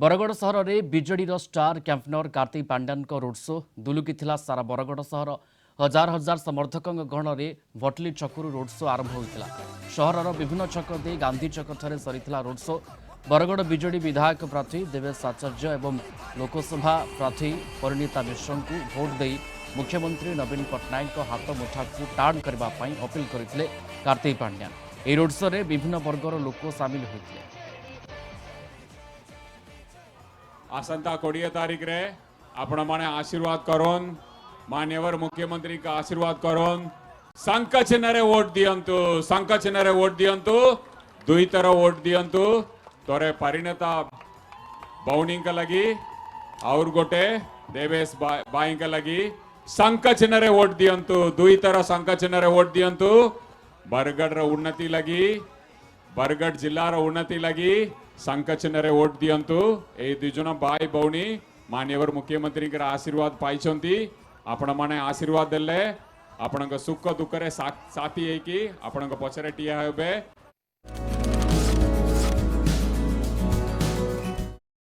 बरगड़ सहर में BJD star campaigner Kartik Pandian road show दुलुकी सारा बरगड़ सहर हजार हजार समर्थक गहन में भटली छकु रोड शो आरंभ होता सहर विभिन्न छक दे गांधी छक ठारे सरीथिला रोड शो बरगड़ बीजेडी विधायक प्रार्थी देवेश आचार्य एवं लोकसभा प्रार्थी परिणीता मिश्र को भोट दे मुख्यमंत्री नवीन पट्टनायक हाथ मुठा को टाण करने अपील करते कार्तिक पांड्यान। यह रोड शो में विभिन्न वर्गर लोक सामिल होते। आसंता 20 तारीख रे आपण माने आशीर्वाद करोन मान्यवर मुख्यमंत्री का आशीर्वाद करोन शंख चिन्ह रे वोट दियंतु शंख चिन्ह रे वोट दियंतु दुई तरह वोट दियंतु तोरे परिणता बौनी का लगी और गोटे देवेश बाई का लगी शंख चिन्ह रे वोट दियंतु दुई तरह शंख चिन्ह रे वोट दियंतु बरगढ़ रो उन्नति लगी बरगढ़ जिला रो उन्नति लगी शंख चिन्ह रे वोट दियंतु ए दुई जन भाई भौणी मान्यवर मुख्यमंत्री के आशीर्वाद पाइछंती आपण माने आशीर्वाद देले आपणक सुख दुख रे साथी हेकी आपणक पछरे टिया हेबे।